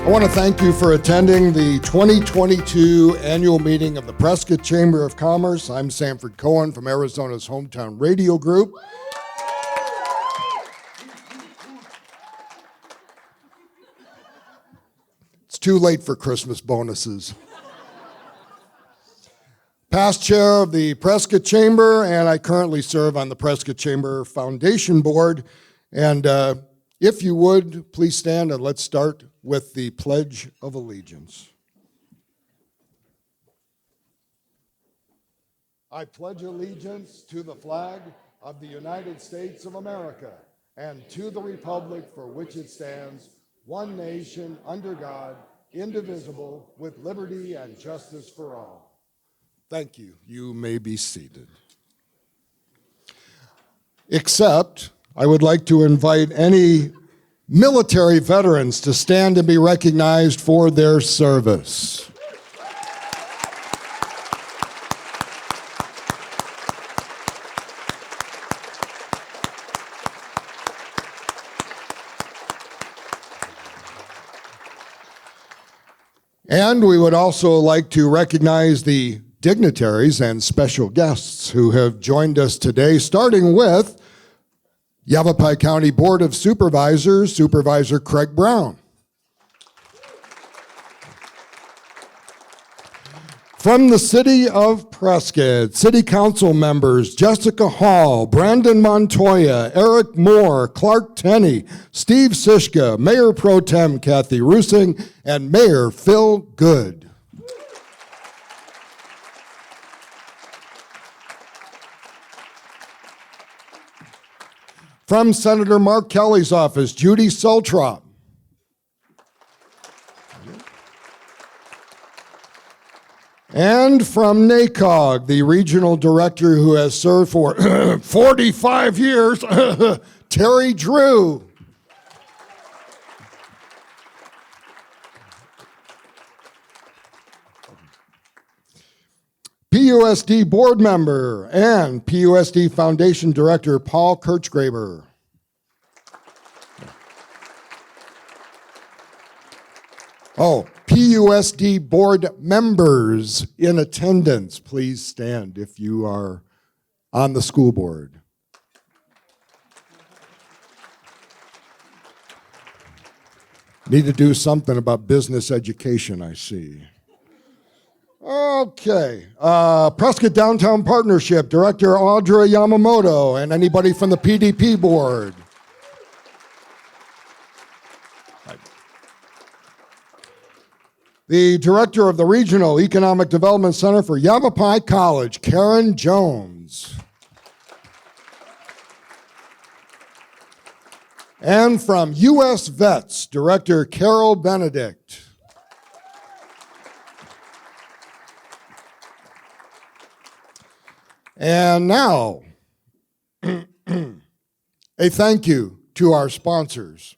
I want to thank you for attending the 2022 annual meeting of the Prescott Chamber of Commerce. I'm Sanford Cohen from Arizona's Hometown Radio Group. It's too late for Christmas bonuses. Past chair of the Prescott Chamber, and I currently serve on the Prescott Chamber Foundation Board. And if you would, please stand and let's start with the Pledge of Allegiance. I pledge allegiance to the flag of the United States of America and to the republic for which it stands, one nation, under God, indivisible, with liberty and justice for all. Thank you. You may be seated. Except, I would like to invite any military veterans to stand and be recognized for their service. And we would also like to recognize the dignitaries and special guests who have joined us today, starting with Yavapai County Board of Supervisors, Supervisor Craig Brown. From the City of Prescott, City Council members Jessica Hall, Brandon Montoya, Eric Moore, Clark Tenney, Steve Sischka, Mayor Pro Tem Kathy Rusing, and Mayor Phil Good. From Senator Mark Kelly's office, Judy Sultrop. And from NACOG, the regional director who has served for 45 years, Terry Drew. PUSD board member and PUSD Foundation Director Paul Kirchgraber. Oh, PUSD board members in attendance, please stand if you are on the school board. Need to do something about business education, I see. Okay, Prescott Downtown Partnership, Director Audra Yamamoto, and anybody from the PDP board. The Director of the Regional Economic Development Center for Yavapai College, Karen Jones. And from U.S. Vets, Director Carol Benedict. And now, a thank you to our sponsors.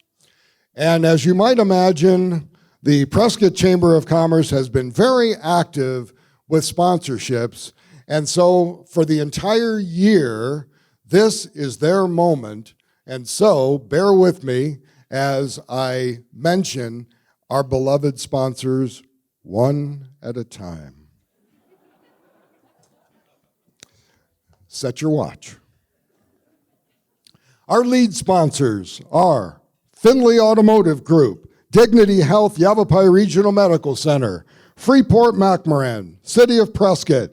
And as you might imagine, the Prescott Chamber of Commerce has been very active with sponsorships. And so for the entire year, this is their moment. And so bear with me as I mention our beloved sponsors one at a time. Set your watch. Our lead sponsors are Findlay Automotive Group, Dignity Health Yavapai Regional Medical Center, Freeport McMoran, City of Prescott,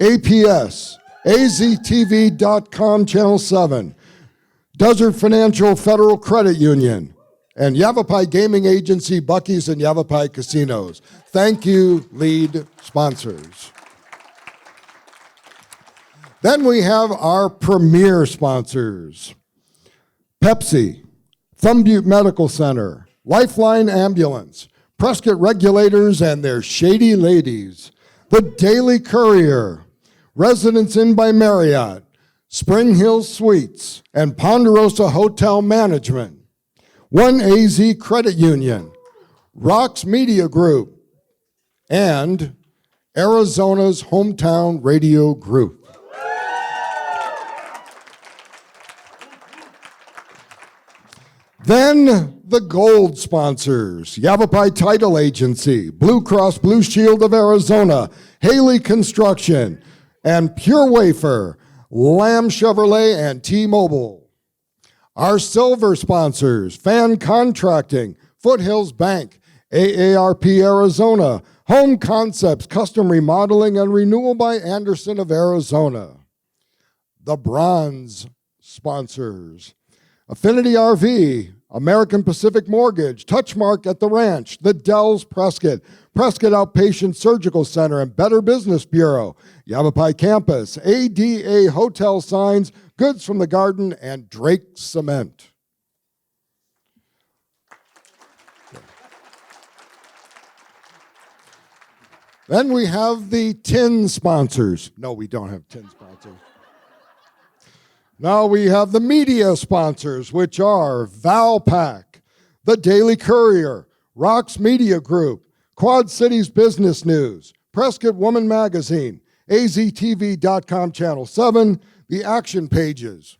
APS, AZTV.com Channel 7, Desert Financial Federal Credit Union, and Yavapai Gaming Agency, Buc-ee's and Yavapai Casinos. Thank you, lead sponsors. Then we have our premier sponsors, Pepsi, Thumb Butte Medical Center, Lifeline Ambulance, Prescott Regulators and their Shady Ladies, The Daily Courier, Residence Inn by Marriott, Spring Hill Suites, and Ponderosa Hotel Management, 1AZ Credit Union, Rox Media Group, and Arizona's Hometown Radio Group. Then the gold sponsors, Yavapai Title Agency, Blue Cross Blue Shield of Arizona, Haley Construction, and Pure Wafer, Lamb Chevrolet, and T-Mobile. Our silver sponsors, Fan Contracting, Foothills Bank, AARP Arizona, Home Concepts, Custom Remodeling and Renewal by Anderson of Arizona. The bronze sponsors, Affinity RV, American Pacific Mortgage, Touchmark at the Ranch, the Dells Prescott, Prescott Outpatient Surgical Center, and Better Business Bureau, Yavapai Campus, ADA Hotel Signs, Goods from the Garden, and Drake Cement. Then we have the tin sponsors. No, we don't have tin sponsors. Now we have the media sponsors, which are Valpak, The Daily Courier, Rox Media Group, Quad Cities Business News, Prescott Woman Magazine, AZTV.com Channel 7, The Action Pages,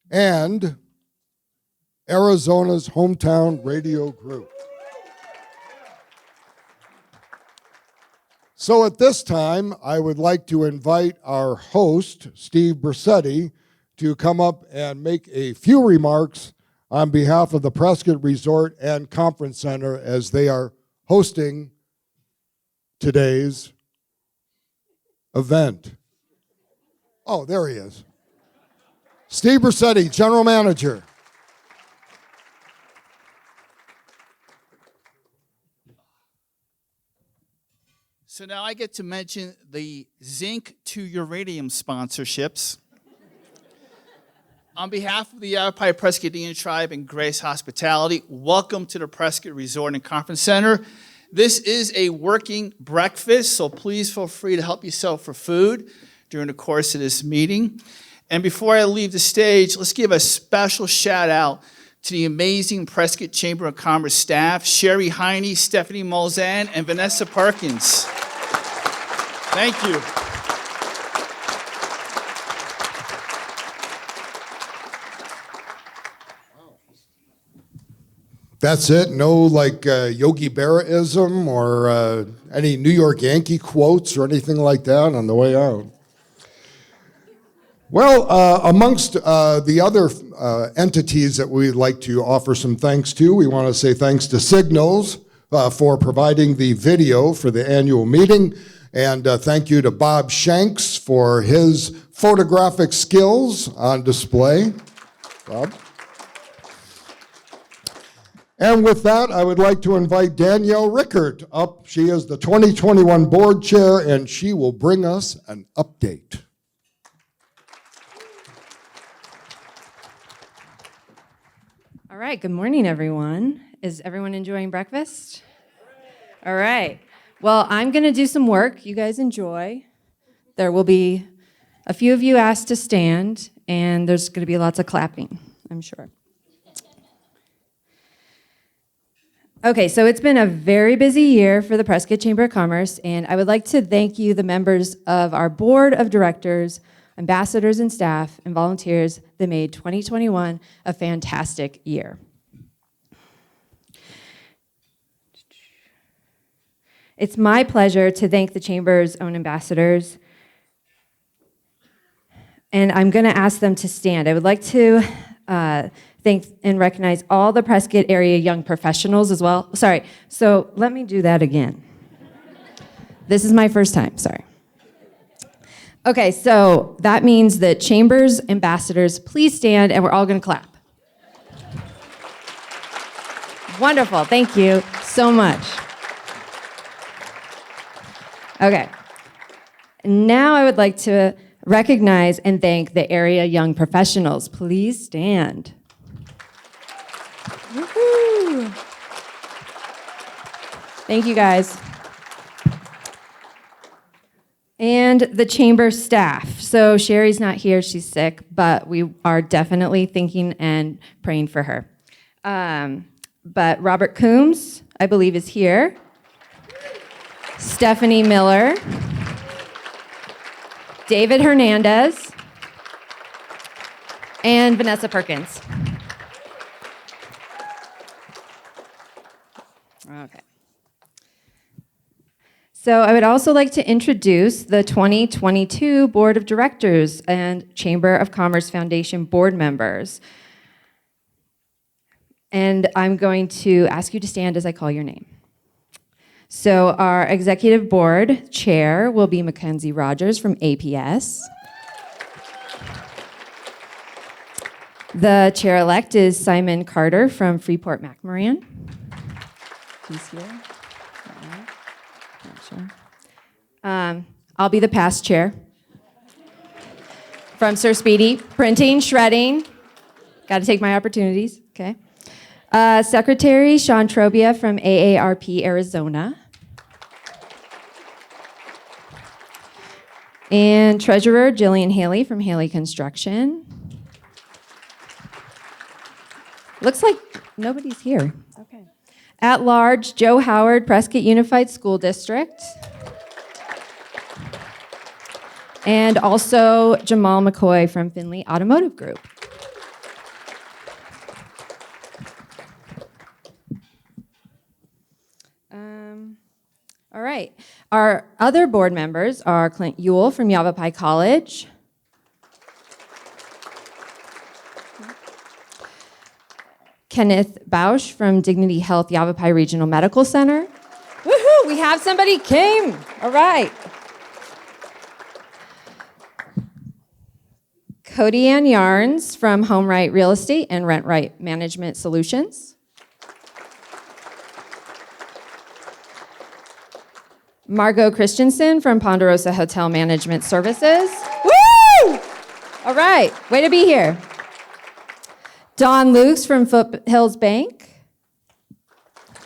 and Arizona's Hometown Radio Group. So at this time, I would like to invite our host, Steve Brissetti, to come up and make a few remarks on behalf of the Prescott Resort and Conference Center as they are hosting today's event. Oh, there he is. Steve Brissetti, General Manager. So now I get to mention the zinc to uranium sponsorships. On behalf of the Yavapai Prescott Tribe and Grace Hospitality, welcome to the Prescott Resort and Conference Center. This is a working breakfast, so please feel free to help yourself for food during the course of this meeting. And before I leave the stage, let's give a special shout out to the amazing Prescott Chamber of Commerce staff, Sherry Heine, Stephanie Molzan, and Vanessa Perkins. Thank you. That's it? No like Yogi Berra-ism or any New York Yankee quotes or anything like that on the way out? Well, amongst the other entities that we'd like to offer some thanks to, we want to say thanks to Signals for providing the video for the annual meeting. And thank you to Bob Shanks for his photographic skills on display. Bob. And with that, I would like to invite Danielle Rickard up. She is the 2021 board chair, and she will bring us an update. All right, good morning, everyone. Is everyone enjoying breakfast? All right. Well, I'm going to do some work. You guys enjoy. There will be a few of you asked to stand, and there's going to be lots of clapping, I'm sure. Okay, so it's been a very busy year for the Prescott Chamber of Commerce, and I would like to thank you, the members of our board of directors, ambassadors and staff, and volunteers that made 2021 a fantastic year. It's my pleasure to thank the Chamber's own ambassadors, and I'm going to ask them to stand. I would like to thank and recognize all the Prescott area young professionals as well. Sorry, so let me do that again. This is my first time, sorry. Okay, so that means that Chamber's ambassadors, please stand, and we're all going to clap. Wonderful, thank you so much. Okay, now I would like to recognize and thank the area young professionals. Please stand. Woo-hoo. Thank you, guys. And the chamber staff. So Sherry's not here, she's sick, but we are definitely thinking and praying for her. But Robert Coombs, I believe, is here. Stephanie Miller. David Hernandez. And Vanessa Perkins. So I would also like to introduce the 2022 Board of Directors and Chamber of Commerce Foundation board members. And I'm going to ask you to stand as I call your name. So our executive board chair will be Mackenzie Rogers from APS. The chair-elect is Simon Carter from Freeport McMoran. He's here. Not sure. I'll be the past chair. From Sir Speedy, printing, shredding. Got to take my opportunities, okay. Secretary Sean Trobia from AARP Arizona. And Treasurer Jillian Haley from Haley Construction. Looks like nobody's here. Okay. At large, Joe Howard, Prescott Unified School District. And also Jamal McCoy from Finley Automotive Group. All right. Our other board members are Clint Ewell from Yavapai College. Kenneth Bausch from Dignity Health Yavapai Regional Medical Center. Woohoo! We have somebody came. All right. Cody Ann Yarns from Home Right Real Estate and Rent Right Management Solutions. Margot Christensen from Ponderosa Hotel Management Services. Woo! All right, way to be here. Dawn Lukes from Foothills Bank.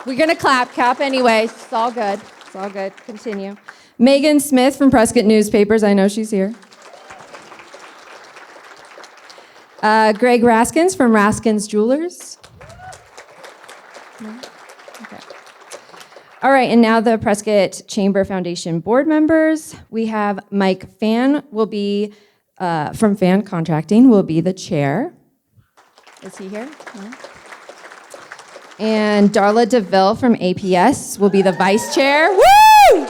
We're gonna clap anyway. It's all good. It's all good. Continue. Megan Smith from Prescott Newspapers. I know she's here. Greg Raskins from Raskins Jewelers. Okay. All right, and now the Prescott Chamber Foundation board members. We have Mike Fan will be, from Fan Contracting, will be the chair. Is he here? No. And Darla DeVille from APS will be the vice chair. Woo!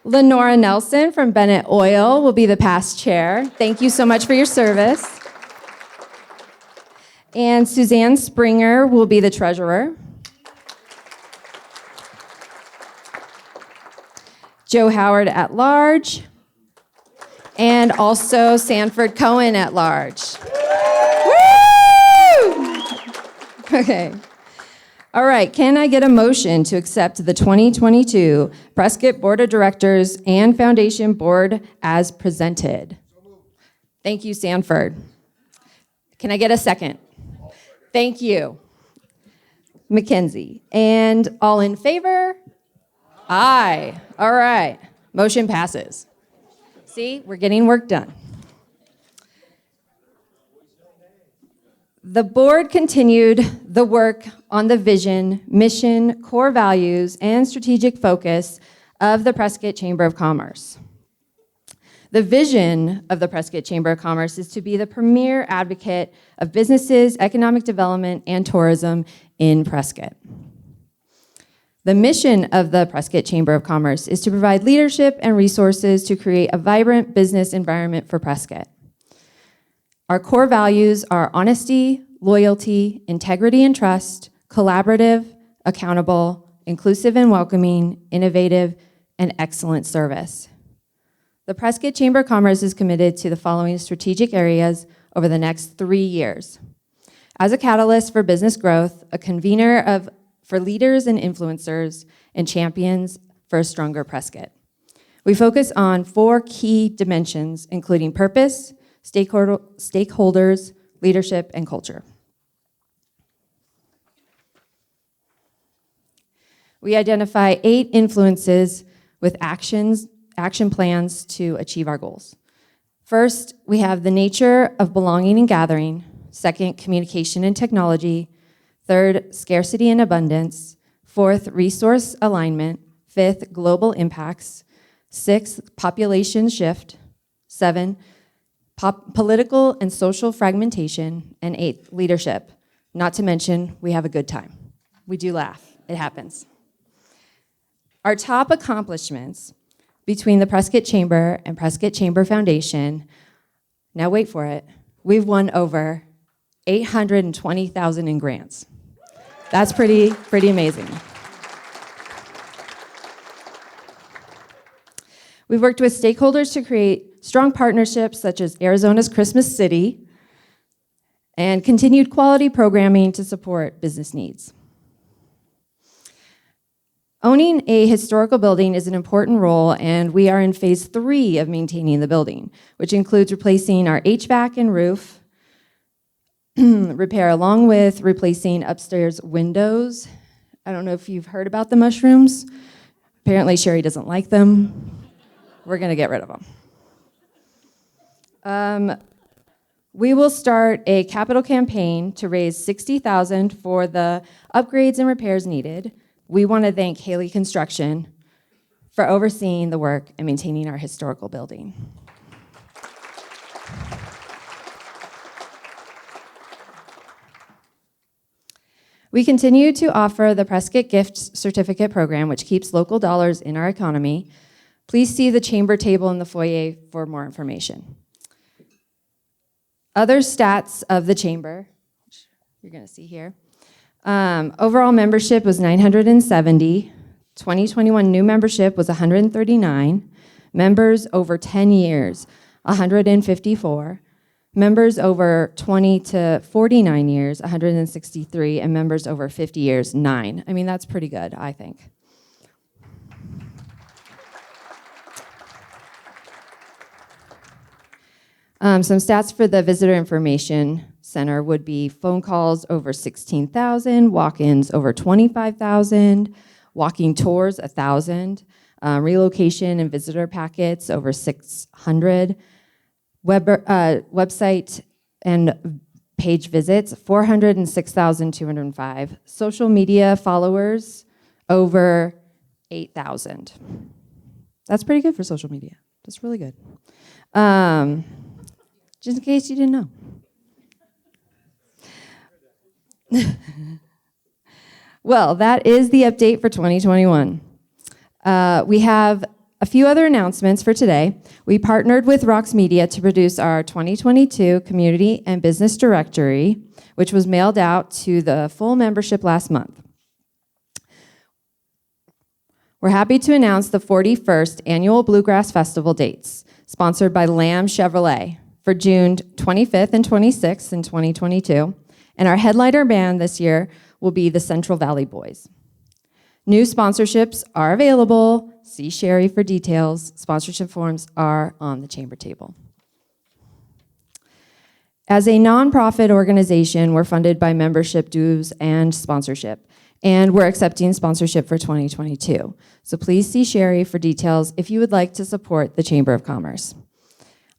Lenora Nelson from Bennett Oil will be the past chair. Thank you so much for your service. And Suzanne Springer will be the treasurer. Joe Howard at large. And also Sanford Cohen at large. Woo! Okay. All right, can I get a motion to accept the 2022 Prescott Board of Directors and Foundation Board as presented? Thank you, Sanford. Can I get a second? Thank you, Mackenzie. And all in favor? Aye. All right. Motion passes. See, we're getting work done. The board continued the work on the vision, mission, core values, and strategic focus of the Prescott Chamber of Commerce. The vision of the Prescott Chamber of Commerce is to be the premier advocate of businesses, economic development, and tourism in Prescott. The mission of the Prescott Chamber of Commerce is to provide leadership and resources to create a vibrant business environment for Prescott. Our core values are honesty, loyalty, integrity and trust, collaborative, accountable, inclusive and welcoming, innovative, and excellent service. The Prescott Chamber of Commerce is committed to the following strategic areas over the next 3 years. As a catalyst for business growth, a convener for leaders and influencers, and champions for a stronger Prescott. We focus on 4 key dimensions, including purpose, stakeholders, leadership, and culture. We identify 8 influences with action plans to achieve our goals. First, we have the nature of belonging and gathering. Second, communication and technology. Third, scarcity and abundance. Fourth, resource alignment. Fifth, global impacts. Sixth, population shift. 7, political and social fragmentation. And 8, leadership. Not to mention, we have a good time. We do laugh. It happens. Our top accomplishments between the Prescott Chamber and Prescott Chamber Foundation, now wait for it, we've won over $820,000 in grants. That's pretty amazing. We've worked with stakeholders to create strong partnerships such as Arizona's Christmas City and continued quality programming to support business needs. Owning a historical building is an important role, and we are in phase 3 of maintaining the building, which includes replacing our HVAC and roof, repair along with replacing upstairs windows. I don't know if you've heard about the mushrooms. Apparently Sherry doesn't like them. We're gonna get rid of them. We will start a capital campaign to raise $60,000 for the upgrades and repairs needed. We want to thank Haley Construction for overseeing the work and maintaining our historical building. We continue to offer the Prescott Gift Certificate Program, which keeps local dollars in our economy. Please see the chamber table in the foyer for more information. Other stats of the chamber, which you're going to see here. Overall membership was 970. 2021 new membership was 139. Members over 10 years, 154. Members over 20 to 49 years, 163. And members over 50 years, 9. I mean, that's pretty good, I think. Some stats for the Visitor Information Center would be phone calls over 16,000, walk-ins over 25,000, walking tours 1,000, relocation and visitor packets over 600, website and page visits 406,205, social media followers over 8,000. That's pretty good for social media. That's really good. Just in case you didn't know. Well, that is the update for 2021. We have a few other announcements for today. We partnered with Rox Media to produce our 2022 Community and Business Directory, which was mailed out to the full membership last month. We're happy to announce the 41st Annual Bluegrass Festival dates, sponsored by Lamb Chevrolet, for June 25th and 26th in 2022. And our headliner band this year will be the Central Valley Boys. New sponsorships are available. See Sherry for details. Sponsorship forms are on the chamber table. As a nonprofit organization, we're funded by membership dues and sponsorship, and we're accepting sponsorship for 2022. So please see Sherry for details if you would like to support the Chamber of Commerce.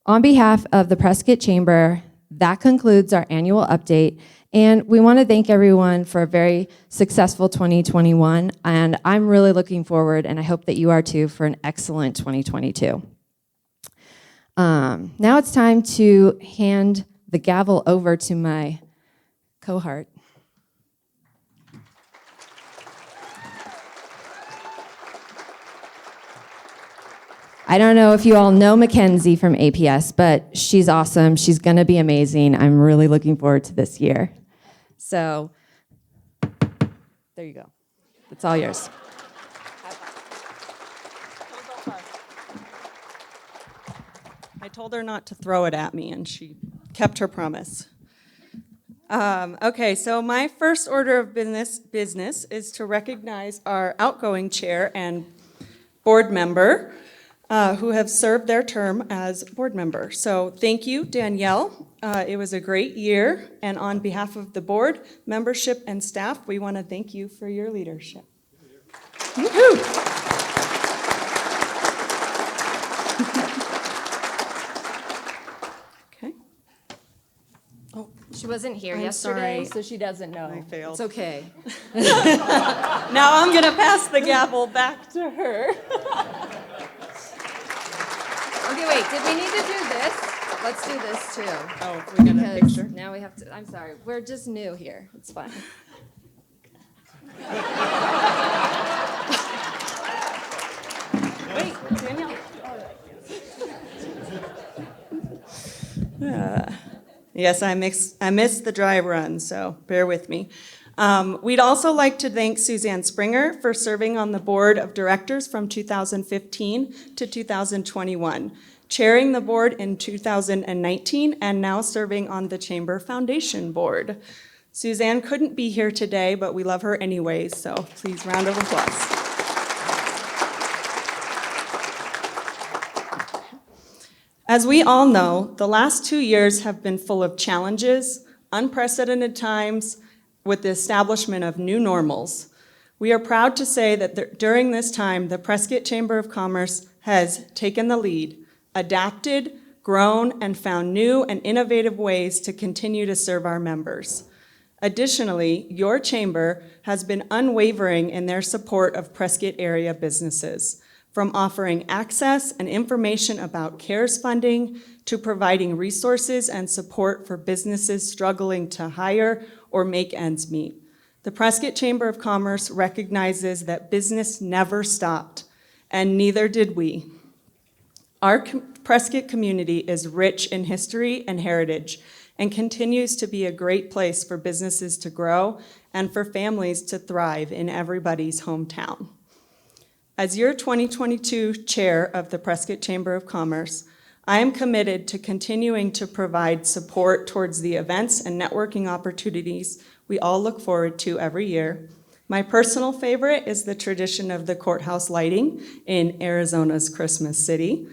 On behalf of the Prescott Chamber, that concludes our annual update, and we want to thank everyone for a very successful 2021, and I'm really looking forward, and I hope that you are too, for an excellent 2022. Now it's time to hand the gavel over to my cohort. I don't know if you all know Mackenzie from APS, but she's awesome. She's going to be amazing. I'm really looking forward to this year. So, there you go. It's all yours. I told her not to throw it at me, and she kept her promise. Okay, so my first order of business is to recognize our outgoing chair and board member, who have served their term as board member. So thank you, Danielle. It was a great year, and on behalf of the board, membership, and staff, we want to thank you for your leadership. Woo-hoo. Okay. Oh, She wasn't here I'm yesterday, sorry. so she doesn't know. I failed. It's okay. now I'm going to pass the gavel back to her. Okay, wait, did we need to do this? Let's do this too. Oh, we're going to Because picture. now we have to, I'm sorry, we're just new here. It's fine. Wait, Danielle. Yes, I missed the dry run, so bear with me. We'd also like to thank Suzanne Springer for serving on the board of directors from 2015 to 2021, chairing the board in 2019, and now serving on the Chamber Foundation Board. Suzanne couldn't be here today, but we love her anyways, so please round of applause. As we all know, the last 2 years have been full of challenges, unprecedented times, with the establishment of new normals. We are proud to say that during this time, the Prescott Chamber of Commerce has taken the lead, adapted, grown, and found new and innovative ways to continue to serve our members. Additionally, your chamber has been unwavering in their support of Prescott area businesses, from offering access and information about CARES funding to providing resources and support for businesses struggling to hire or make ends meet. The Prescott Chamber of Commerce recognizes that business never stopped, and neither did we. Our Prescott community is rich in history and heritage and continues to be a great place for businesses to grow and for families to thrive in everybody's hometown. As your 2022 chair of the Prescott Chamber of Commerce, I am committed to continuing to provide support towards the events and networking opportunities we all look forward to every year. My personal favorite is the tradition of the courthouse lighting in Arizona's Christmas City.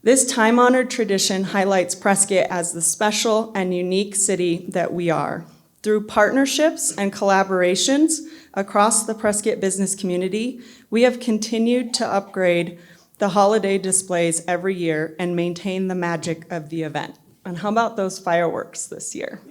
This time-honored tradition highlights Prescott as the special and unique city that we are. Through partnerships and collaborations across the Prescott business community, we have continued to upgrade the holiday displays every year and maintain the magic of the event. And how about those fireworks this year?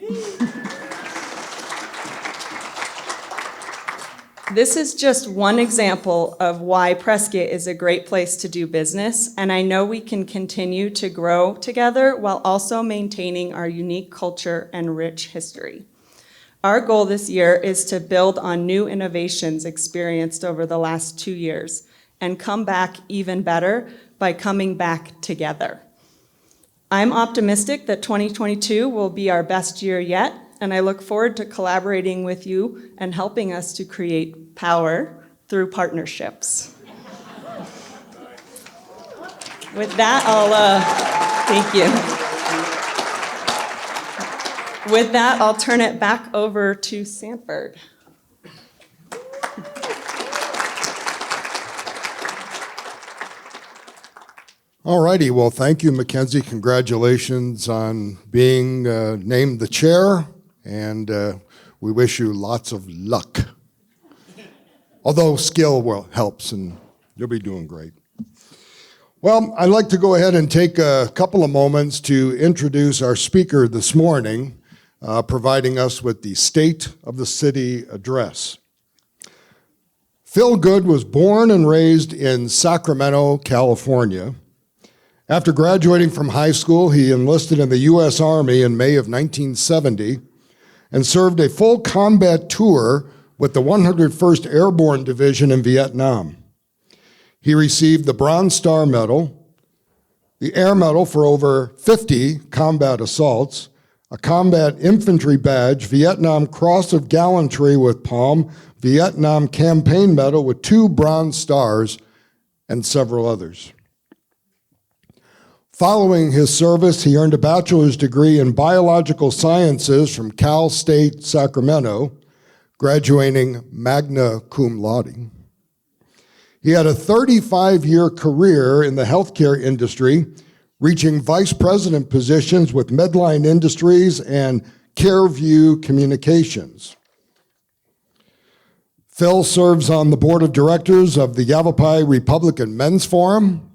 This is just one example of why Prescott is a great place to do business, and I know we can continue to grow together while also maintaining our unique culture and rich history. Our goal this year is to build on new innovations experienced over the last 2 years and come back even better by coming back together. I'm optimistic that 2022 will be our best year yet, and I look forward to collaborating with you and helping us to create power through partnerships. With that, thank you. With that, I'll turn it back over to Sanford. All righty. Well, thank you, Mackenzie. Congratulations on being named the chair, and we wish you lots of luck. Although skill helps, and you'll be doing great. Well, I'd like to go ahead and take a couple of moments to introduce our speaker this morning, providing us with the State of the City address. Phil Good was born and raised in Sacramento, California. After graduating from high school, he enlisted in the U.S. Army in May of 1970 and served a full combat tour with the 101st Airborne Division in Vietnam. He received the Bronze Star Medal, the Air Medal for over 50 combat assaults, a Combat Infantry Badge, Vietnam Cross of Gallantry with Palm, Vietnam Campaign Medal with 2 Bronze Stars, and several others. Following his service, he earned a bachelor's degree in biological sciences from Cal State Sacramento, graduating magna cum laude. He had a 35-year career in the healthcare industry, reaching vice president positions with Medline Industries and CareView Communications. Phil serves on the board of directors of the Yavapai Republican Men's Forum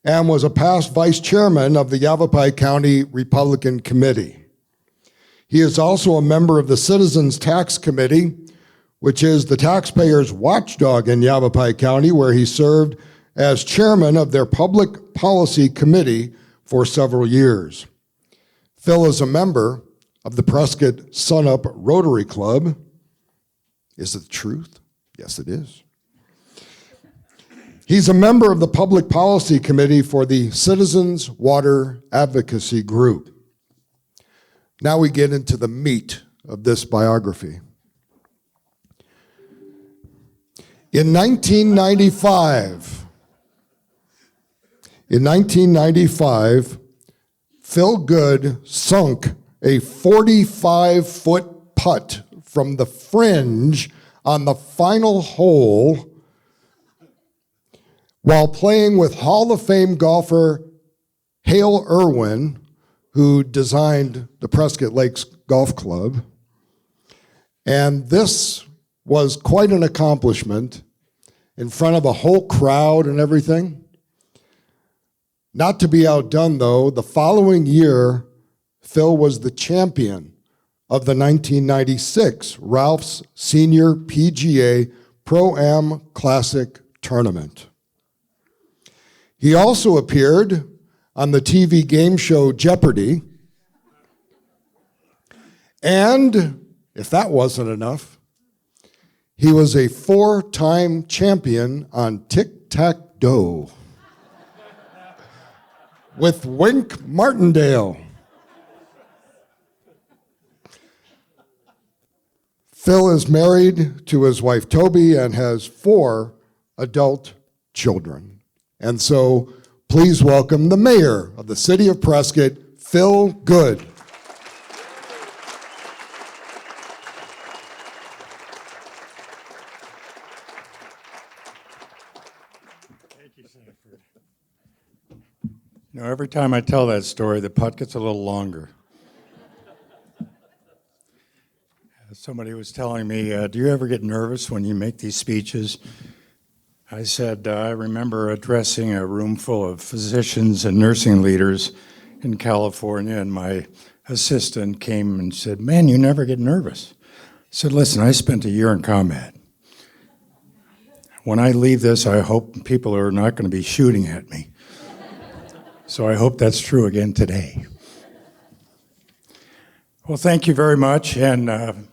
and was a past vice chairman of the Yavapai County Republican Committee. He is also a member of the Citizens Tax Committee, which is the taxpayers' watchdog in Yavapai County, where he served as chairman of their Public Policy Committee for several years. Phil is a member of the Prescott Sunup Rotary Club. Is it the truth? Yes, it is. He's a member of the Public Policy Committee for the Citizens Water Advocacy Group. Now we get into the meat of this biography. In 1995, Phil Good sunk a 45-foot putt from the fringe on the final hole while playing with Hall of Fame golfer Hale Irwin, who designed the Prescott Lakes Golf Club. And this was quite an accomplishment in front of a whole crowd and everything. Not to be outdone, though, the following year, Phil was the champion of the 1996 Ralph's Senior PGA Pro-Am Classic Tournament. He also appeared on the TV game show Jeopardy! And, if that wasn't enough, he was a 4-time champion on tic-tac-toe with Wink Martindale. Phil is married to his wife Toby and has 4 adult children. And so, please welcome the mayor of the city of Prescott, Phil Good. Thank you, Sanford. You know, every time I tell that story, the putt gets a little longer. Somebody was telling me, do you ever get nervous when you make these speeches? I said, I remember addressing a room full of physicians and nursing leaders in California, and my assistant came and said, man, you never get nervous. I said, listen, I spent a year in combat. When I leave this, I hope people are not going to be shooting at me. So I hope that's true again today. Well, thank you very much, and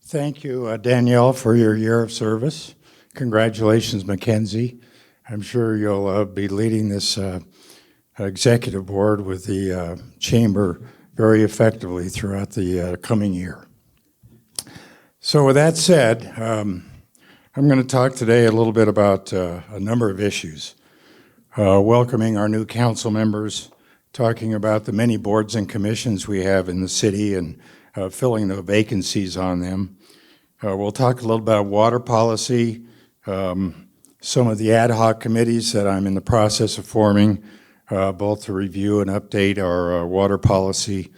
thank you, Danielle, for your year of service. Congratulations, Mackenzie. I'm sure you'll be leading this executive board with the chamber very effectively throughout the coming year. So with that said, I'm going to talk today a little bit about a number of issues. Welcoming our new council members, talking about the many boards and commissions we have in the city and filling the vacancies on them. We'll talk a little about water policy, some of the ad hoc committees that I'm in the process of forming, both to review and update our water policy,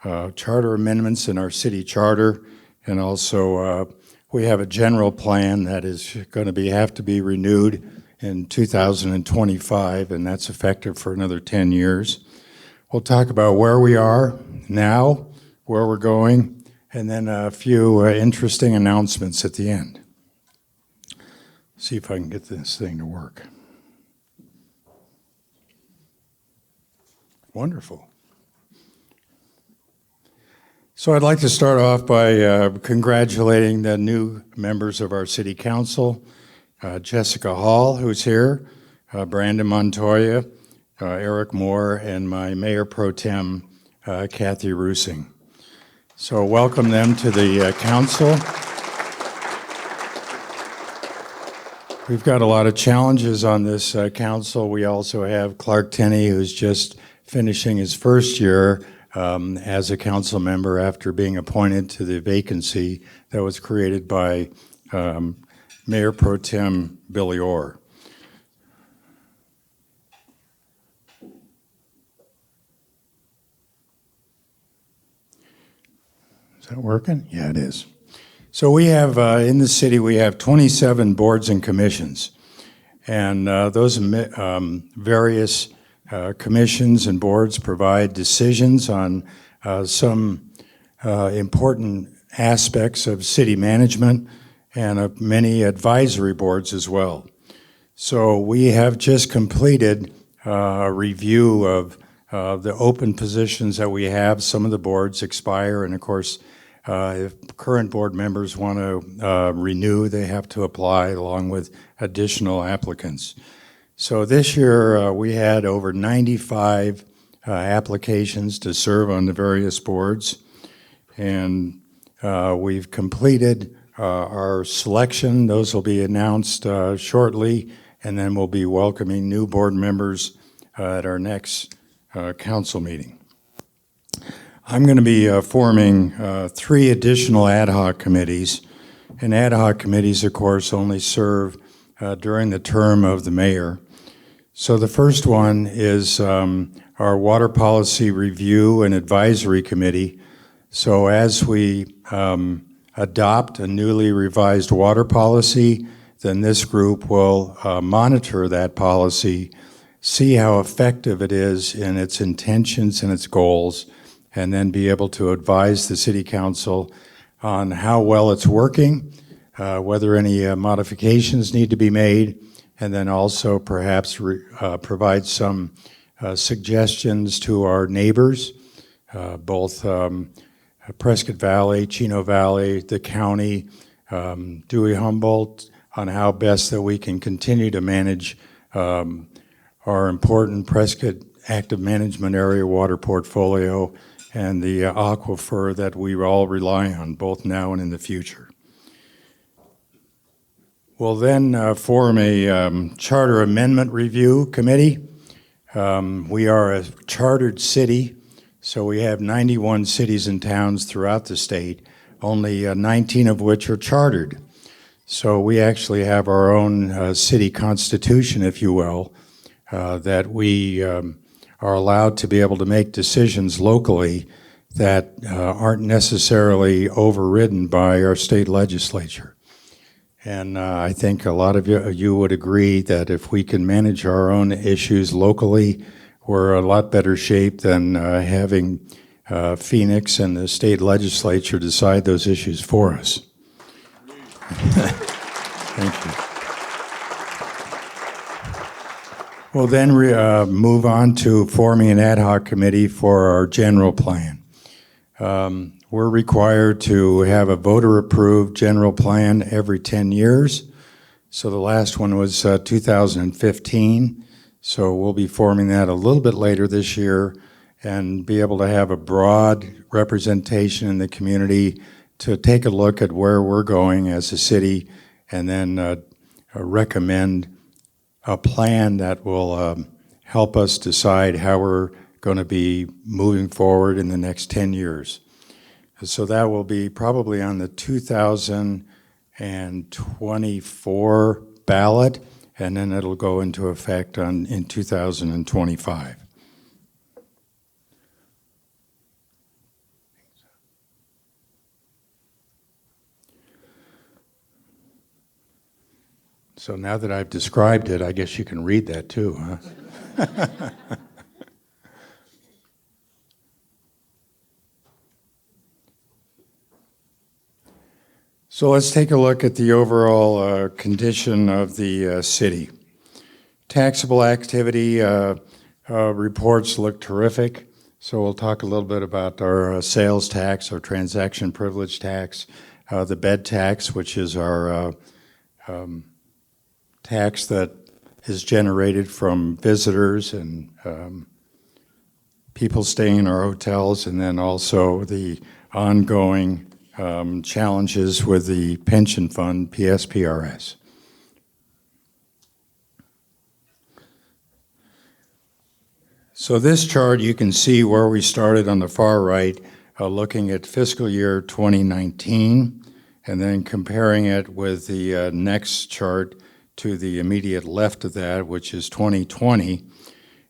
charter amendments in our city charter, and also we have a general plan that is going to have to be renewed in 2025, and that's effective for another 10 years. We'll talk about where we are now, where we're going, and then a few interesting announcements at the end. See if I can get this thing to work. Wonderful. So I'd like to start off by congratulating the new members of our city council, Jessica Hall, who's here, Brandon Montoya, Eric Moore, and my Mayor Pro Tem, Kathy Rusing. So welcome them to the council. We've got a lot of challenges on this council. We also have Clark Tenney, who's just finishing his first year as a council member after being appointed to the vacancy that was created by Mayor Pro Tem Billy Orr. Is that working? Yeah, it is. So we have, in the city, we have 27 boards and commissions. And those various commissions and boards provide decisions on some important aspects of city management and of many advisory boards as well. So we have just completed a review of the open positions that we have. Some of the boards expire, and of course, If current board members want to renew, they have to apply along with additional applicants. So this year, we had over 95 applications to serve on the various boards, and we've completed our selection. Those will be announced shortly, and then we'll be welcoming new board members at our next council meeting. I'm going to be forming 3 additional ad hoc committees, and ad hoc committees, of course, only serve during the term of the mayor. So the first one is our Water Policy Review and Advisory Committee. So as we adopt a newly revised water policy, then this group will monitor that policy, see how effective it is in its intentions and its goals, and then be able to advise the City Council on how well it's working, whether any modifications need to be made, and then also perhaps provide some suggestions to our neighbors, both Prescott Valley, Chino Valley, the county, Dewey-Humboldt, on how best that we can continue to manage our important Prescott Active Management Area water portfolio and the aquifer that we all rely on, both now and in the future. We'll then form a Charter Amendment Review Committee. We are a chartered city, so we have 91 cities and towns throughout the state, only 19 of which are chartered. So we actually have our own city constitution, if you will, that we are allowed to be able to make decisions locally that aren't necessarily overridden by our state legislature. And I think a lot of you would agree that if we can manage our own issues locally, we're a lot better shape than having Phoenix and the state legislature decide those issues for us. Thank you. We'll then move on to forming an ad hoc committee for our general plan. We're required to have a voter-approved general plan every 10 years. So the last one was 2015. So we'll be forming that a little bit later this year and be able to have a broad representation in the community to take a look at where we're going as a city and then recommend a plan that will help us decide how we're going to be moving forward in the next 10 years. So that will be probably on the 2024 ballot, and then it'll go into effect in 2025. So now that I've described it, I guess you can read that too, huh? So let's take a look at the overall condition of the city. Taxable activity reports look terrific. So we'll talk a little bit about our sales tax, our transaction privilege tax, the bed tax, which is our tax that is generated from visitors and people staying in our hotels, and then also the ongoing challenges with the pension fund, PSPRS. So this chart, you can see where we started on the far right, looking at fiscal year 2019, and then comparing it with the next chart to the immediate left of that, which is 2020,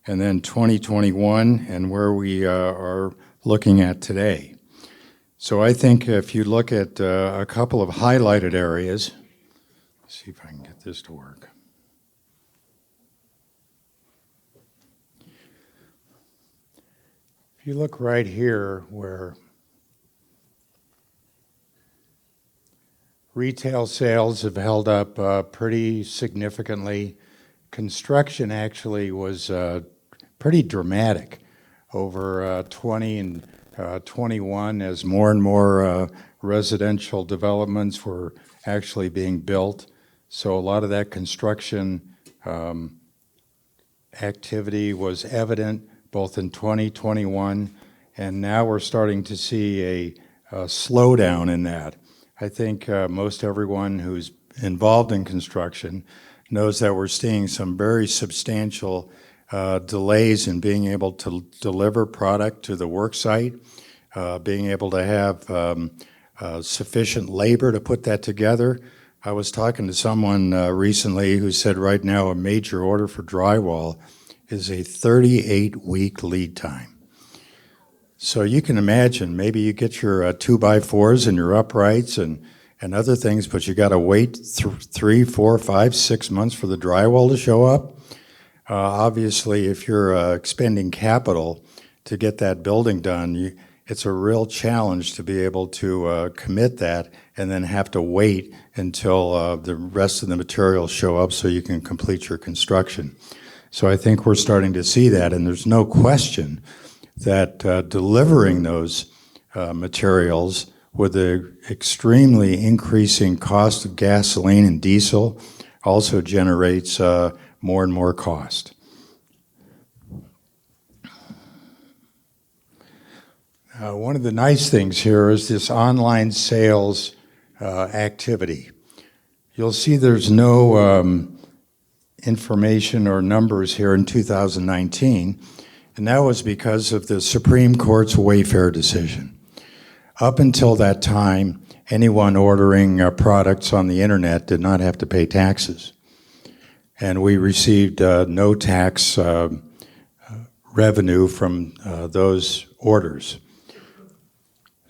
and then 2021, and where we are looking at today. So I think if you look at a couple of highlighted areas, let's see if I can get this to work. If you look right here where retail sales have held up pretty significantly, construction actually was pretty dramatic over 20 and 21 as more and more residential developments were actually being built. So a lot of that construction activity was evident both in 2021, and now we're starting to see a slowdown in that. I think most everyone who's involved in construction knows that we're seeing some very substantial delays in being able to deliver product to the work site, being able to have sufficient labor to put that together. I was talking to someone recently who said right now a major order for drywall is a 38-week lead time. So you can imagine, maybe you get your 2x4s and your uprights and other things, but you got to wait 3, 4, 5, 6 months for the drywall to show up. Obviously, if you're expending capital to get that building done, it's a real challenge to be able to commit that and then have to wait until the rest of the materials show up so you can complete your construction. So I think we're starting to see that, and there's no question that delivering those materials with the extremely increasing cost of gasoline and diesel also generates more and more cost. One of the nice things here is this online sales activity. You'll see there's no information or numbers here in 2019, and that was because of the Supreme Court's Wayfair decision. Up until that time, anyone ordering products on the internet did not have to pay taxes, and we received no tax revenue from those orders.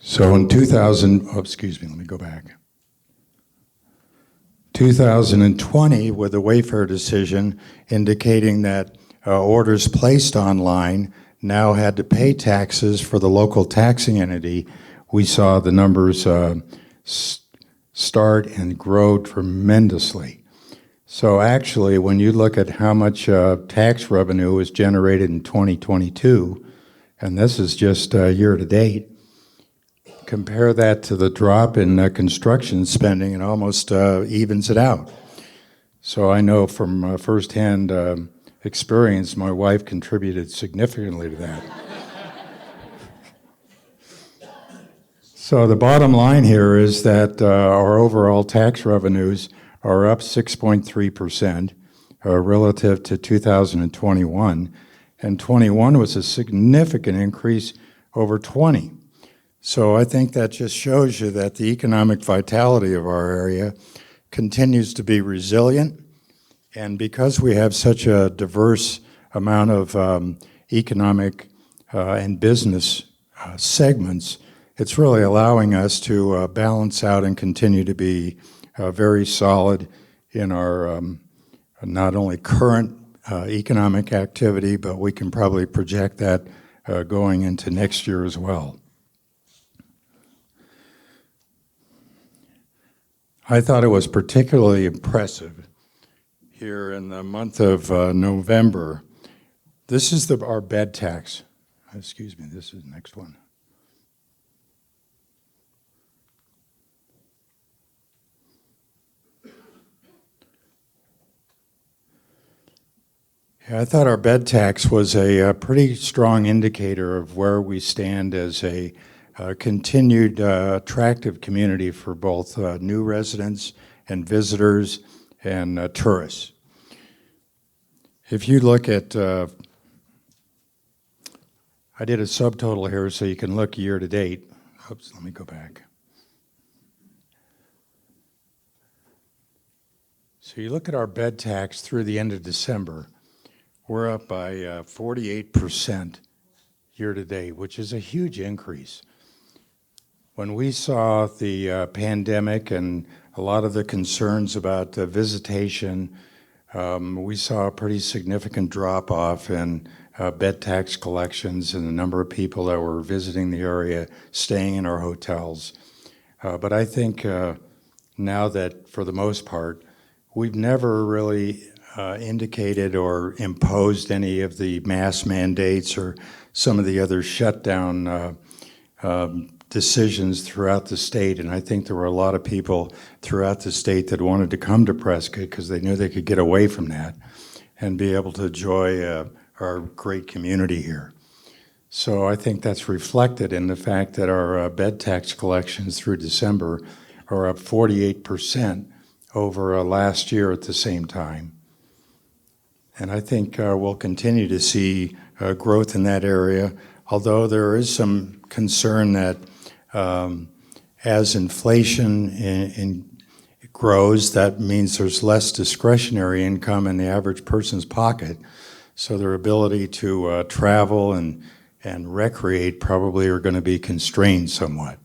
So in 2020, with the Wayfair decision indicating that orders placed online now had to pay taxes for the local taxing entity, we saw the numbers start and grow tremendously. So actually, when you look at how much tax revenue was generated in 2022, and this is just year to date, compare that to the drop in construction spending, it almost evens it out. So I know from firsthand experience, my wife contributed significantly to that. So the bottom line here is that our overall tax revenues are up 6.3% relative to 2021, and 21 was a significant increase over 20. So I think that just shows you that the economic vitality of our area continues to be resilient, and because we have such a diverse amount of economic and business segments, it's really allowing us to balance out and continue to be very solid in our not only current economic activity, but we can probably project that going into next year as well. I thought it was particularly impressive here in the month of November. This is our bed tax. Excuse me, this is the next one. Yeah, I thought our bed tax was a pretty strong indicator of where we stand as a continued attractive community for both new residents and visitors and tourists. If you look at, I did a subtotal here so you can look year to date. Oops, let me go back. So you look at our bed tax through the end of December, we're up by 48% year to date, which is a huge increase. When we saw the pandemic and a lot of the concerns about visitation, we saw a pretty significant drop-off in bed tax collections and the number of people that were visiting the area, staying in our hotels. But I think now that, for the most part, we've never really indicated or imposed any of the mask mandates or some of the other shutdown decisions throughout the state, and I think there were a lot of people throughout the state that wanted to come to Prescott because they knew they could get away from that and be able to enjoy our great community here. So I think that's reflected in the fact that our bed tax collections through December are up 48% over last year at the same time. And I think we'll continue to see growth in that area, although there is some concern that as inflation grows, that means there's less discretionary income in the average person's pocket. So their ability to travel and recreate probably are going to be constrained somewhat.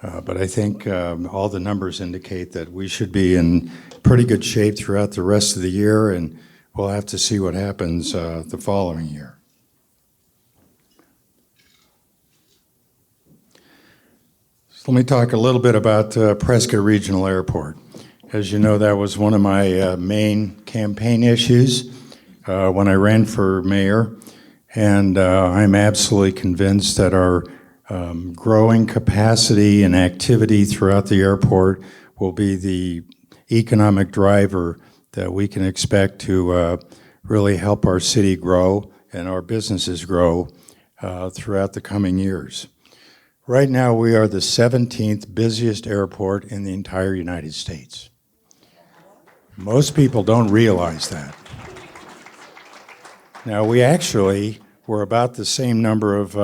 But I think all the numbers indicate that we should be in pretty good shape throughout the rest of the year, and we'll have to see what happens the following year. So let me talk a little bit about Prescott Regional Airport. As you know, that was one of my main campaign issues when I ran for mayor, and I'm absolutely convinced that our growing capacity and activity throughout the airport will be the economic driver that we can expect to really help our city grow and our businesses grow throughout the coming years. Right now, we are the 17th busiest airport in the entire United States. Most people don't realize that. Now, we actually were about the same number of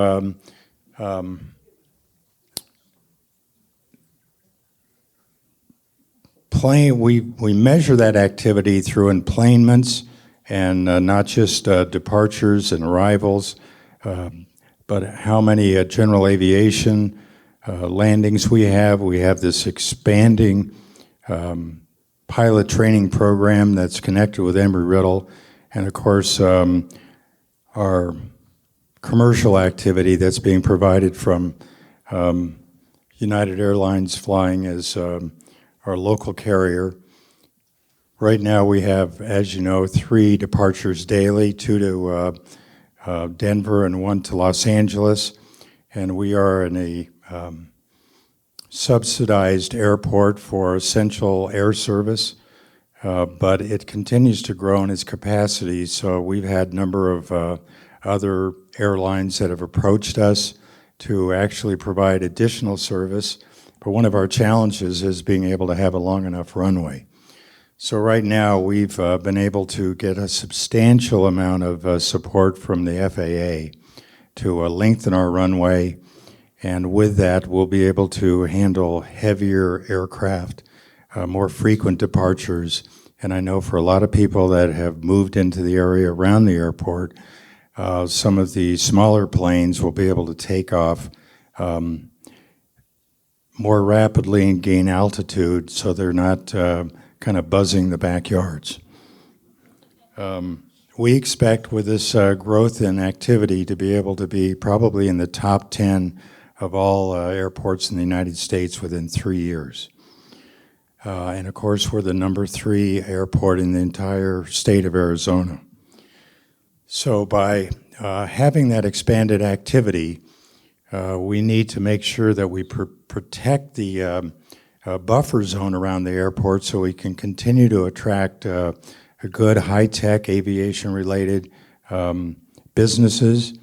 we measure that activity through enplanements and not just departures and arrivals, but how many general aviation landings we have. We have this expanding pilot training program that's connected with Embry-Riddle, and of course our commercial activity that's being provided from United Airlines flying as our local carrier. Right now we have, as you know, 3 departures daily, 2 to Denver and 1 to Los Angeles, and we are in a subsidized airport for essential air service, but it continues to grow in its capacity. So we've had a number of other airlines that have approached us to actually provide additional service, but one of our challenges is being able to have a long enough runway. So right now we've been able to get a substantial amount of support from the FAA to lengthen our runway, and with that we'll be able to handle heavier aircraft, more frequent departures, and I know for a lot of people that have moved into the area around the airport, some of the smaller planes will be able to take off more rapidly and gain altitude so they're not kind of buzzing the backyards. We expect with this growth in activity to be able to be probably in the top 10 of all airports in the United States within 3 years. And of course, we're the number 3 airport in the entire state of Arizona. So by having that expanded activity, we need to make sure that we protect the buffer zone around the airport so we can continue to attract a good high-tech aviation-related businesses.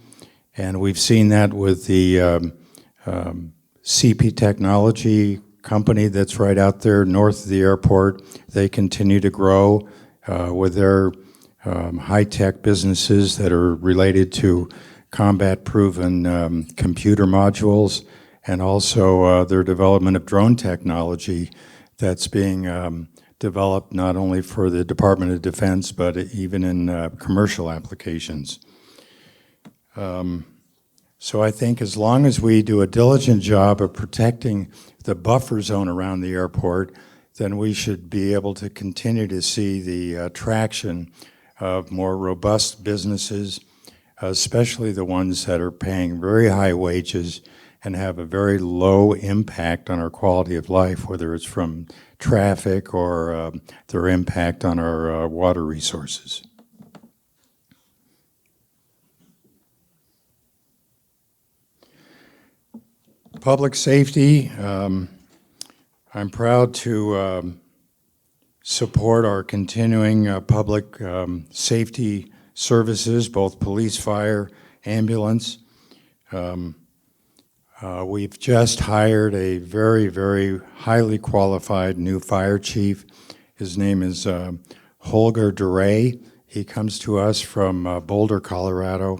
And we've seen that with the CP Technology company that's right out there north of the airport. They continue to grow with their high-tech businesses that are related to combat-proven computer modules, and also their development of drone technology that's being developed not only for the Department of Defense, but even in commercial applications. So I think as long as we do a diligent job of protecting the buffer zone around the airport, then we should be able to continue to see the attraction of more robust businesses, especially the ones that are paying very high wages and have a very low impact on our quality of life, whether it's from traffic or their impact on our water resources. Public safety, I'm proud to support our continuing public safety services, both police, fire, ambulance. We've just hired a very, very highly qualified new fire chief. His name is Holger DeRay. He comes to us from Boulder, Colorado,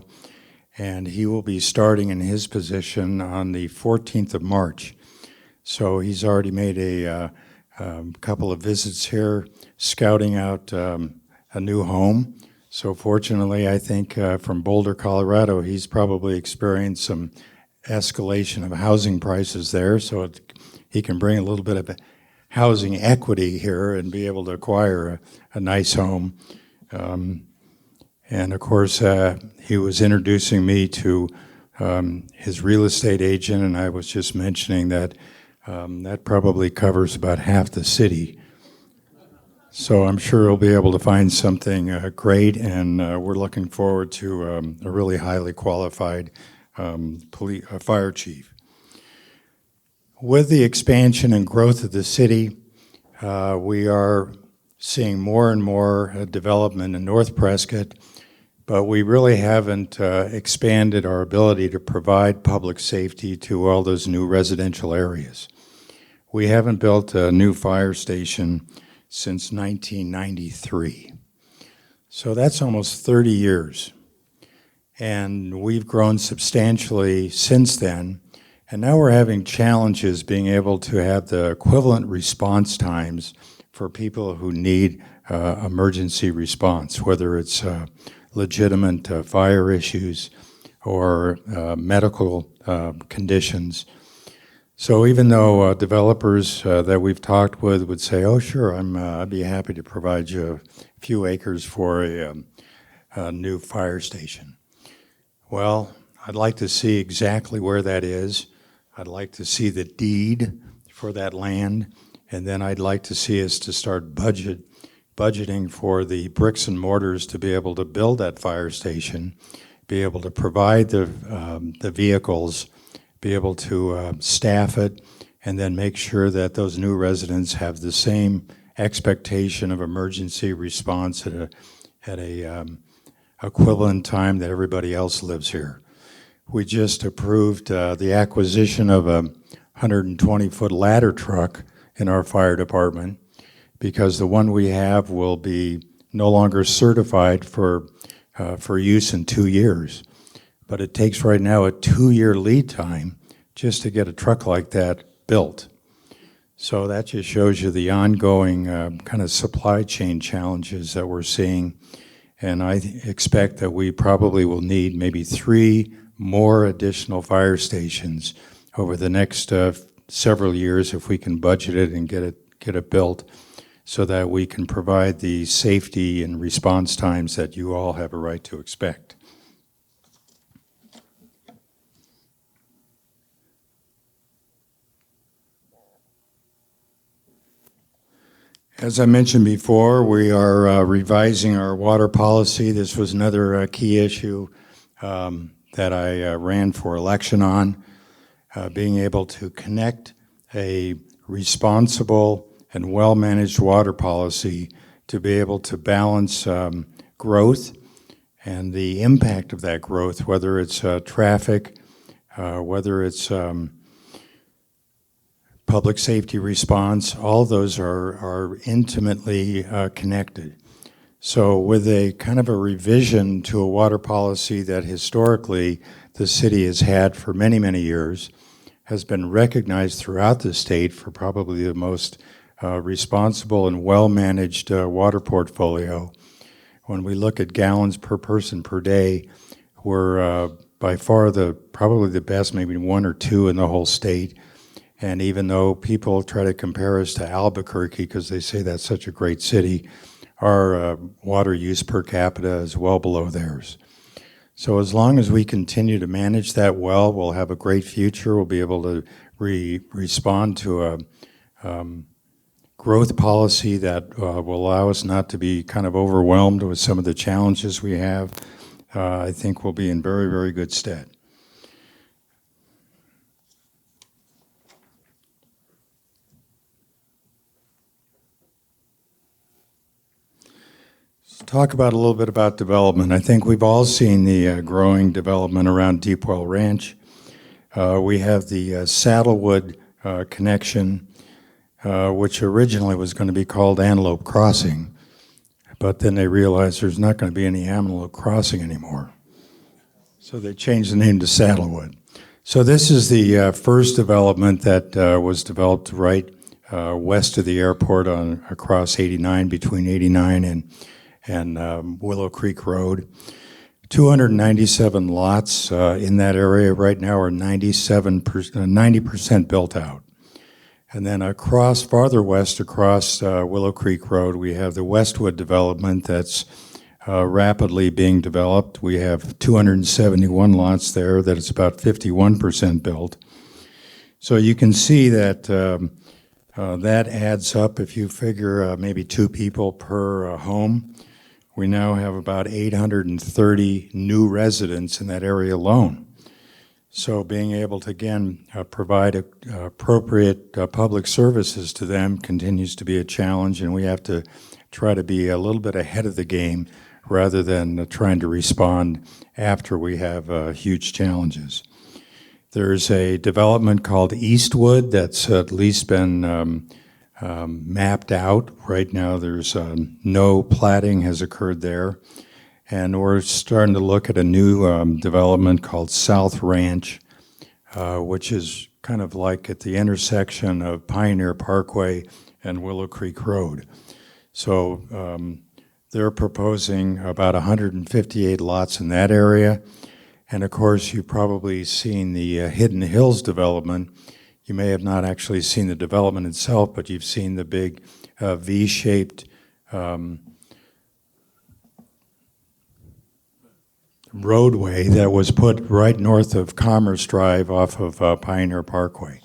and he will be starting in his position on the 14th of March. So he's already made a couple of visits here, scouting out a new home. So fortunately, I think from Boulder, Colorado, he's probably experienced some escalation of housing prices there, so he can bring a little bit of housing equity here and be able to acquire a nice home. And of course, he was introducing me to his real estate agent, and I was just mentioning that that probably covers about half the city. So I'm sure he'll be able to find something great, and we're looking forward to a really highly qualified fire chief. With the expansion and growth of the city, we are seeing more and more development in North Prescott, but we really haven't expanded our ability to provide public safety to all those new residential areas. We haven't built a new fire station since 1993. So that's almost 30 years. And we've grown substantially since then. And now we're having challenges being able to have the equivalent response times for people who need emergency response, whether it's legitimate fire issues or medical conditions. So even though developers that we've talked with would say, oh, sure, I'd be happy to provide you a few acres for a new fire station. Well, I'd like to see exactly where that is. I'd like to see the deed for that land, and then I'd like to see us to start budgeting for the bricks and mortars to be able to build that fire station, be able to provide the vehicles, be able to staff it, and then make sure that those new residents have the same expectation of emergency response at a equivalent time that everybody else lives here. We just approved the acquisition of a 120-foot ladder truck in our fire department because the one we have will be no longer certified for use in 2 years. But it takes right now a 2-year lead time just to get a truck like that built. So that just shows you the ongoing kind of supply chain challenges that we're seeing. And I expect that we probably will need maybe 3 more additional fire stations over the next several years if we can budget it and get it built so that we can provide the safety and response times that you all have a right to expect. As I mentioned before, we are revising our water policy. This was another key issue that I ran for election on, being able to connect a responsible and well-managed water policy to be able to balance growth and the impact of that growth, whether it's traffic, whether it's public safety response. All those are intimately connected. So with a kind of a revision to a water policy that historically the city has had for many, many years, has been recognized throughout the state for probably the most responsible and well-managed water portfolio. When we look at gallons per person per day, we're by far probably the best, maybe 1 or 2 in the whole state. And even though people try to compare us to Albuquerque because they say that's such a great city, our water use per capita is well below theirs. So as long as we continue to manage that well, we'll have a great future. We'll be able to respond to a growth policy that will allow us not to be kind of overwhelmed with some of the challenges we have. I think we'll be in very, very good stead. talk about a little bit about development. I think we've all seen the growing development around Deepwell Ranch. We have the Saddlewood connection, which originally was going to be called Antelope Crossing, but then they realized there's not going to be any Antelope Crossing anymore. So they changed the name to Saddlewood. So this is the first development that was developed right west of the airport across 89, between 89 and Willow Creek Road. 297 lots in that area right now are 90% built out. And then farther west across Willow Creek Road, we have the Westwood development that's rapidly being developed. We have 271 lots there that is about 51% built. So you can see that that adds up. If you figure maybe 2 people per home, we now have about 830 new residents in that area alone. So being able to, again, provide appropriate public services to them continues to be a challenge, and we have to try to be a little bit ahead of the game rather than trying to respond after we have huge challenges. There's a development called Eastwood that's at least been mapped out. Right now there's no platting has occurred there. And we're starting to look at a new development called South Ranch, which is kind of like at the intersection of Pioneer Parkway and Willow Creek Road. So they're proposing about 158 lots in that area. And of course, you've probably seen the Hidden Hills development. You may have not actually seen the development itself, but you've seen the big V-shaped roadway that was put right north of Commerce Drive off of Pioneer Parkway.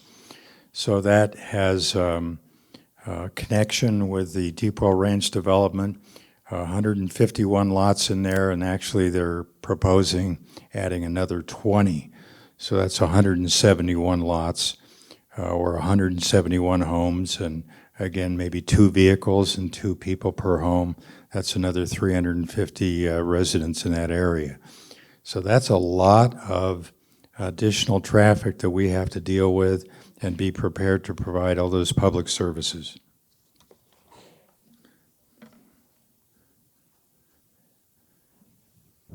So that has connection with the Deepwell Ranch development, 151 lots in there, and actually they're proposing adding another 20. So that's 171 lots or 171 homes, and again, maybe 2 vehicles and 2 people per home. That's another 350 residents in that area. So that's a lot of additional traffic that we have to deal with and be prepared to provide all those public services.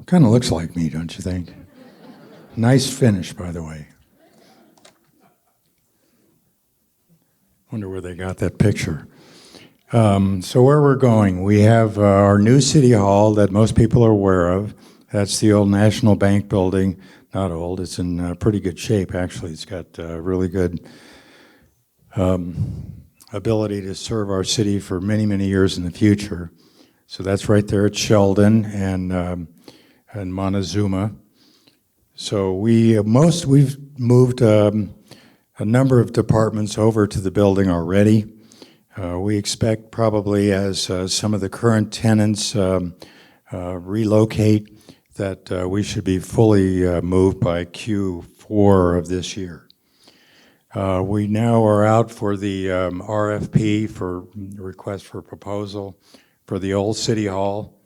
Kind of looks like me, don't you think? Nice finish, by the way. Wonder where they got that picture. So where we're going, we have our new city hall that most people are aware of. That's the old National Bank building. Not old, it's in pretty good shape, actually. It's got really good ability to serve our city for many, many years in the future. So that's right there at Sheldon and Montezuma. So we've moved a number of departments over to the building already. We expect probably as some of the current tenants relocate that we should be fully moved by Q4 of this year. We now are out for the RFP for request for proposal for the old City Hall.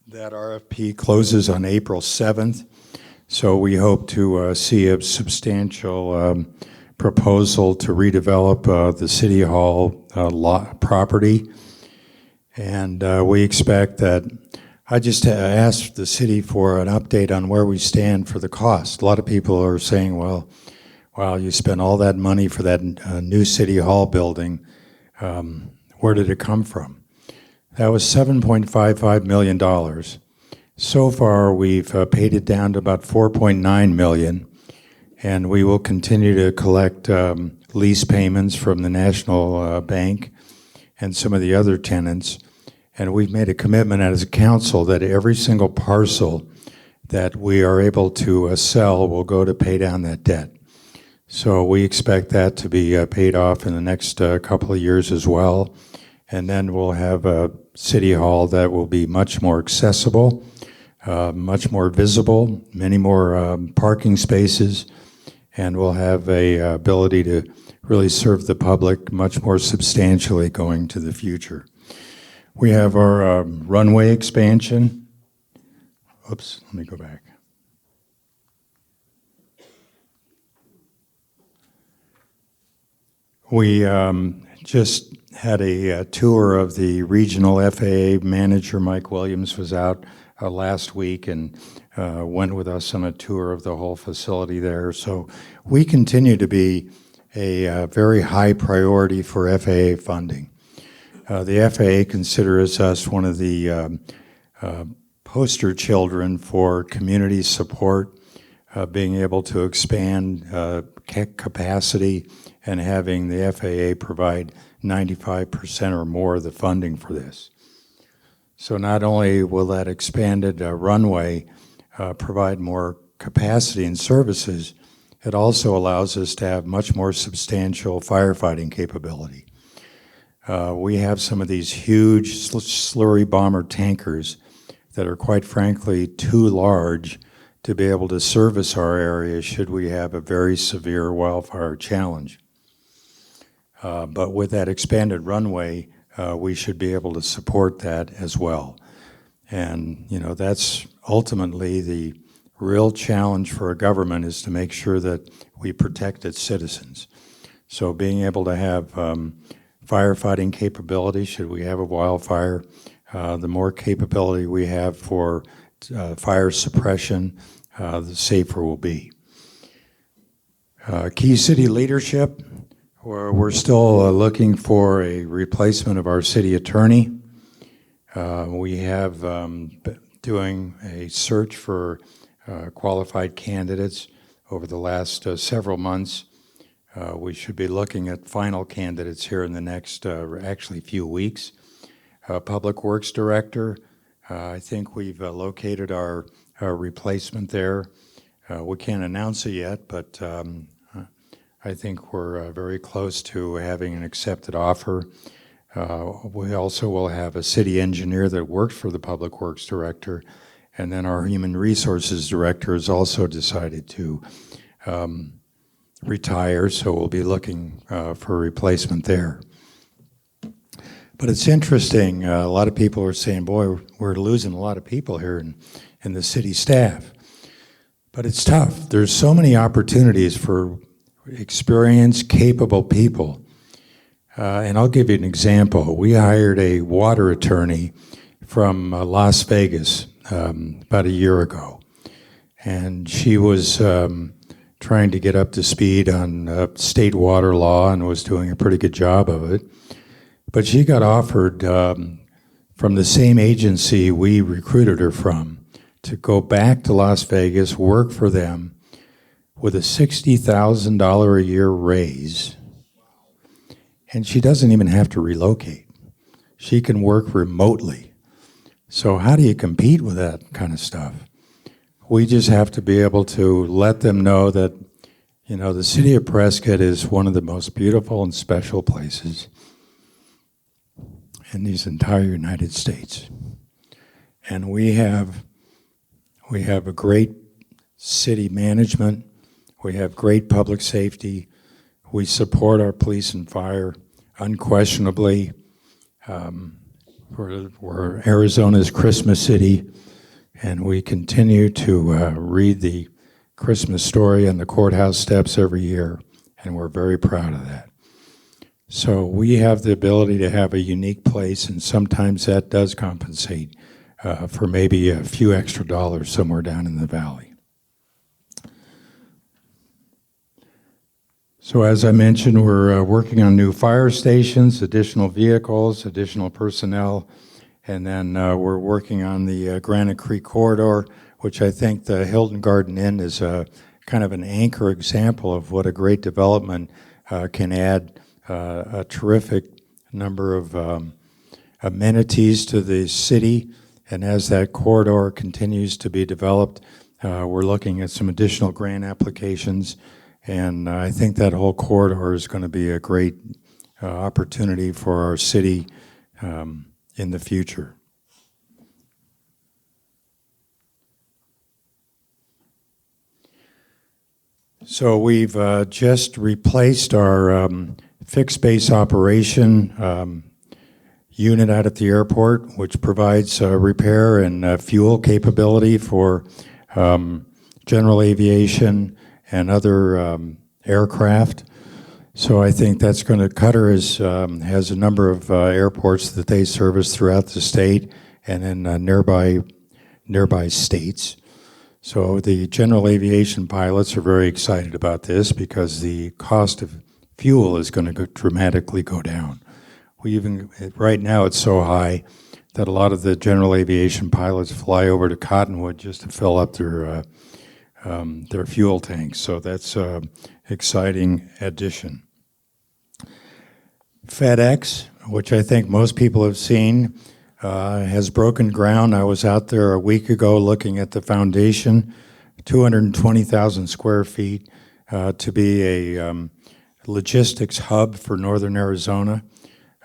That RFP closes on April 7th, so we hope to see a substantial proposal to redevelop the City Hall property. And we expect that. I just asked the city for an update on where we stand for the cost. A lot of people are saying, well, wow, you spent all that money for that new City Hall building. Where did it come from? That was $7.55 million. So far, we've paid it down to about $4.9 million, and we will continue to collect lease payments from the National Bank and some of the other tenants. And we've made a commitment as a council that every single parcel that we are able to sell will go to pay down that debt. So we expect that to be paid off in the next couple of years as well. And then we'll have a city hall that will be much more accessible, much more visible, many more parking spaces, and we'll have a ability to really serve the public much more substantially going to the future. We have our runway expansion. Oops, let me go back. We just had a tour of the regional FAA manager. Mike Williams was out last week and went with us on a tour of the whole facility there. So we continue to be a very high priority for FAA funding. The FAA considers us one of the poster children for community support, being able to expand capacity and having the FAA provide 95% or more of the funding for this. So not only will that expanded runway provide more capacity and services, it also allows us to have much more substantial firefighting capability. We have some of these huge slurry bomber tankers that are quite frankly too large to be able to service our area should we have a very severe wildfire challenge. But with that expanded runway, we should be able to support that as well. And you know, that's ultimately the real challenge for a government, is to make sure that we protect its citizens. So being able to have firefighting capability should we have a wildfire, the more capability we have for fire suppression, the safer we'll be. Key city leadership. We're still looking for a replacement of our city attorney. We have been doing a search for qualified candidates over the last several months. We should be looking at final candidates here in the next actually few weeks. Public Works Director, I think we've located our replacement there. We can't announce it yet, but I think we're very close to having an accepted offer. We also will have a city engineer that worked for the Public Works Director, and then our Human Resources Director has also decided to retire, so we'll be looking for a replacement there. But it's interesting, a lot of people are saying, boy, we're losing a lot of people here in the city staff. But it's tough. There's so many opportunities for experienced, capable people. And I'll give you an example. We hired a water attorney from Las Vegas about a year ago. And she was trying to get up to speed on state water law and was doing a pretty good job of it. But she got offered from the same agency we recruited her from to go back to Las Vegas, work for them, with a $60,000 a year raise, and she doesn't even have to relocate. She can work remotely. So how do you compete with that kind of stuff? We just have to be able to let them know that, you know, the city of Prescott is one of the most beautiful and special places in these entire United States. And we have a great city management. We have great public safety. We support our police and fire unquestionably. We're Arizona's Christmas city, and we continue to read the Christmas story on the courthouse steps every year, and we're very proud of that. So we have the ability to have a unique place, and sometimes that does compensate for maybe a few extra dollars somewhere down in the valley. So as I mentioned, we're working on new fire stations, additional vehicles, additional personnel, and then we're working on the Granite Creek Corridor, which I think the Hilton Garden Inn is a kind of an anchor example of what a great development can add a terrific number of amenities to the city. And as that corridor continues to be developed, we're looking at some additional grant applications. And I think that whole corridor is going to be a great opportunity for our city in the future. So we've just replaced our fixed base operation unit out at the airport, which provides repair and fuel capability for general aviation and other aircraft. So I think that's going to, Qatar has a number of airports that they service throughout the state and in nearby states. So the general aviation pilots are very excited about this because the cost of fuel is going to dramatically go down. Right now it's so high that a lot of the general aviation pilots fly over to Cottonwood just to fill up their fuel tanks. So that's an exciting addition. Fedex, which I think most people have seen, has broken ground. I was out there a week ago looking at the foundation, 220,000 square feet to be a logistics hub for northern Arizona.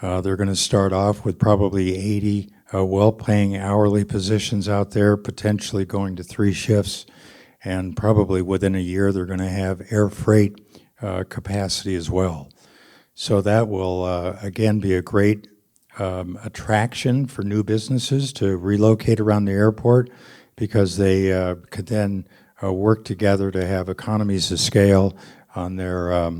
They're going to start off with probably 80 well-paying hourly positions out there, potentially going to 3 shifts, and probably within a year they're going to have air freight capacity as well. So that will, again, be a great attraction for new businesses to relocate around the airport because they could then work together to have economies of scale on their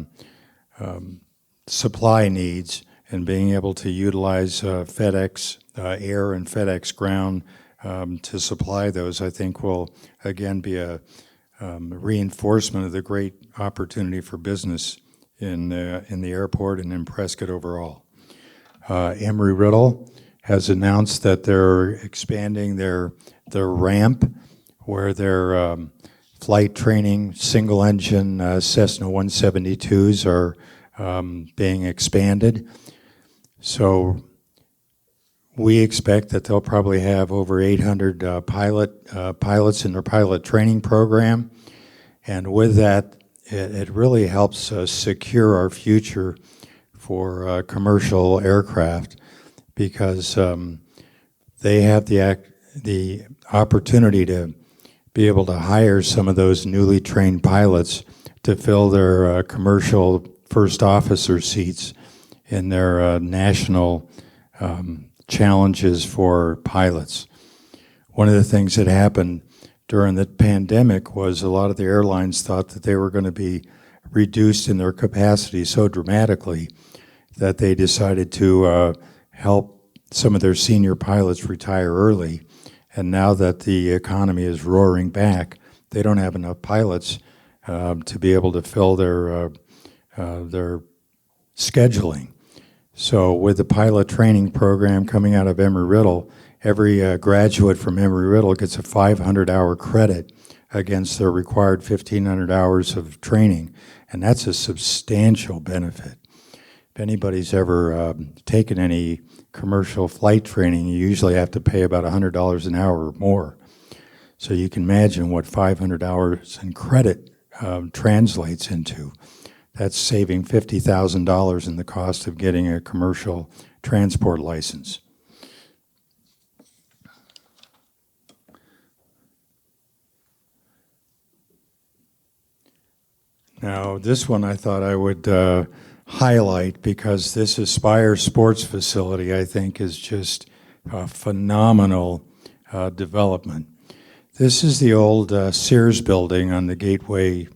supply needs, and being able to utilize FedEx Air and FedEx Ground to supply those, I think will again be a reinforcement of the great opportunity for business in the airport and in Prescott overall. Embry-Riddle has announced that they're expanding their ramp where their flight training single engine Cessna 172s are being expanded. So we expect that they'll probably have over 800 pilots in their pilot training program. And with that, it really helps us secure our future for commercial aircraft because they have the opportunity to be able to hire some of those newly trained pilots to fill their commercial first officer seats in their national challenges for pilots. One of the things that happened during the pandemic was a lot of the airlines thought that they were going to be reduced in their capacity so dramatically that they decided to help some of their senior pilots retire early. And now that the economy is roaring back, they don't have enough pilots to be able to fill their scheduling. So with the pilot training program coming out of Embry-Riddle, every graduate from Embry-Riddle gets a 500-hour credit against their required 1,500 hours of training, and that's a substantial benefit. If anybody's ever taken any commercial flight training, you usually have to pay about $100 an hour or more. So you can imagine what 500 hours in credit translates into. That's saving $50,000 in the cost of getting a commercial transport license. Now, this one I thought I would highlight because this Aspire Sports facility, I think, is just a phenomenal development. This is the old Sears building on the Gateway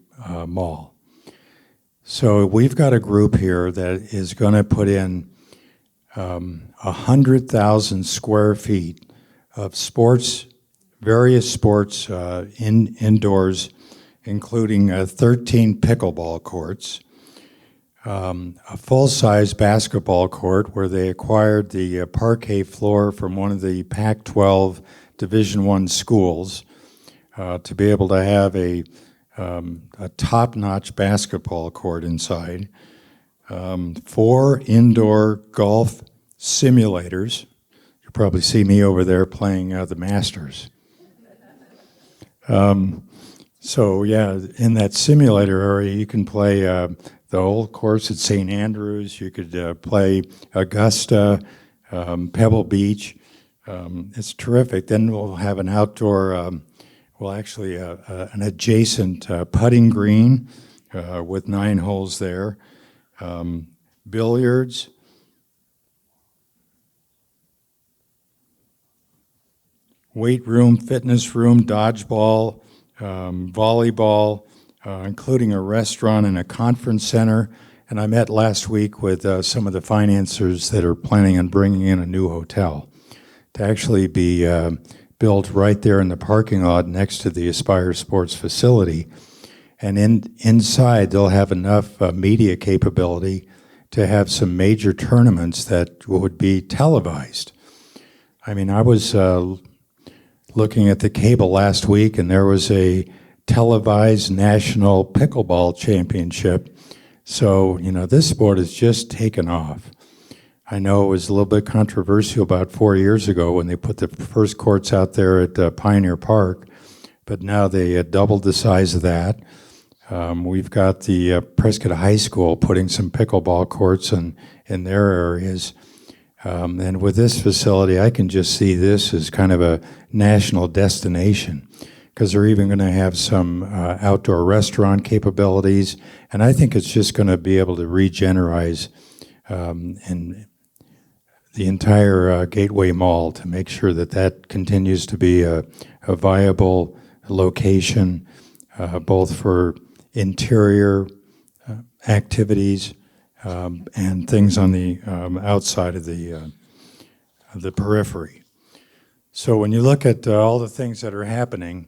Mall. So we've got a group here that is going to put in 100,000 square feet of sports, various sports indoors, including 13 pickleball courts, a full-size basketball court where they acquired the parquet floor from one of the Pac-12 Division I schools to be able to have a top-notch basketball court inside, 4 indoor golf simulators. You probably see me over there playing the Masters. So yeah, in that simulator area, you can play the old course at St. Andrews. You could play Augusta, Pebble Beach. It's terrific. Then we'll have an outdoor, an adjacent putting green with 9 holes there, billiards, weight room, fitness room, dodgeball, volleyball, including a restaurant and a conference center. And I met last week with some of the financiers that are planning on bringing in a new hotel to actually be built right there in the parking lot next to the Aspire Sports facility. And inside, they'll have enough media capability to have some major tournaments that would be televised. I mean, I was looking at the cable last week, and there was a televised national pickleball championship. So, this sport has just taken off. I know it was a little bit controversial about 4 years ago when they put the first courts out there at Pioneer Park, but now they doubled the size of that. We've got the Prescott High School putting some pickleball courts in their areas. And with this facility, I can just see this as kind of a national destination, because they're even going to have some outdoor restaurant capabilities. And I think it's just going to be able to regenerate in the entire Gateway Mall to make sure that continues to be a viable location, both for interior activities and things on the outside of the periphery. So when you look at all the things that are happening,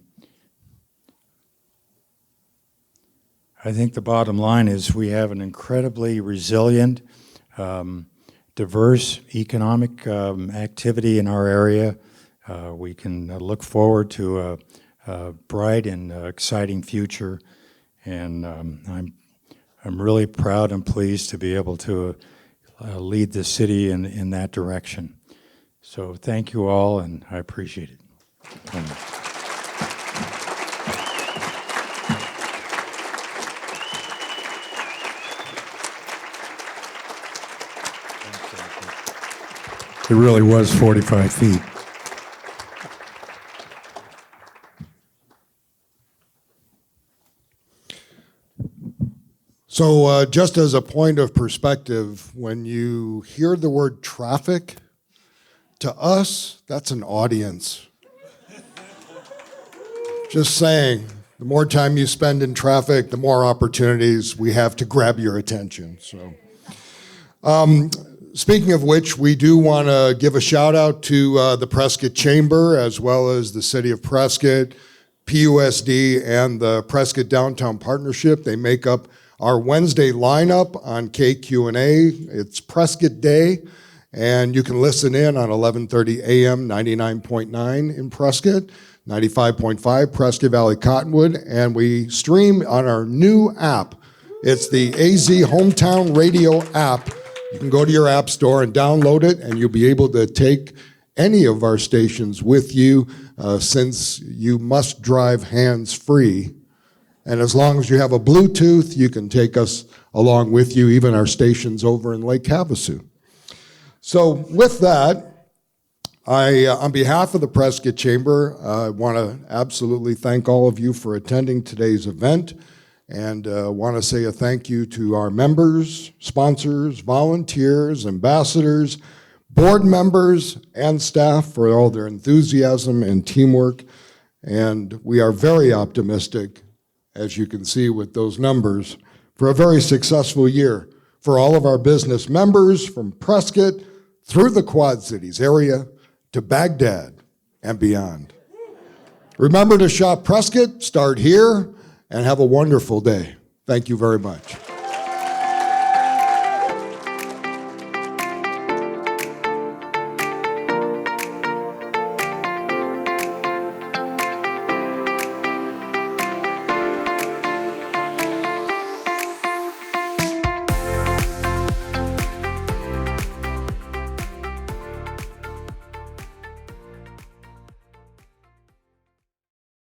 I think the bottom line is we have an incredibly resilient, diverse economic activity in our area. We can look forward to a bright and exciting future, and I'm really proud and pleased to be able to lead the city in that direction. So thank you all, and I appreciate it. It really was 45 feet. So just as a point of perspective, when you hear the word traffic, to us, that's an audience. Just saying, the more time you spend in traffic, the more opportunities we have to grab your attention. So, speaking of which, we do want to give a shout out to the Prescott Chamber, as well as the City of Prescott, PUSD, and the Prescott Downtown Partnership. They make up our Wednesday lineup on KQ&A. It's Prescott Day, and you can listen in on 11:30 a.m., 99.9 in Prescott, 95.5 Prescott Valley Cottonwood, and we stream on our new app. It's the AZ Hometown Radio app. You can go to your app store and download it, and you'll be able to take any of our stations with you since you must drive hands-free. And as long as you have a Bluetooth, you can take us along with you, even our stations over in Lake Havasu. So with that, on behalf of the Prescott Chamber, I want to absolutely thank all of you for attending today's event, and want to say a thank you to our members, sponsors, volunteers, ambassadors, board members, and staff for all their enthusiasm and teamwork. And we are very optimistic, as you can see with those numbers, for a very successful year for all of our business members from Prescott through the Quad Cities area to Baghdad and beyond. Remember to shop Prescott, start here, and have a wonderful day. Thank you very much.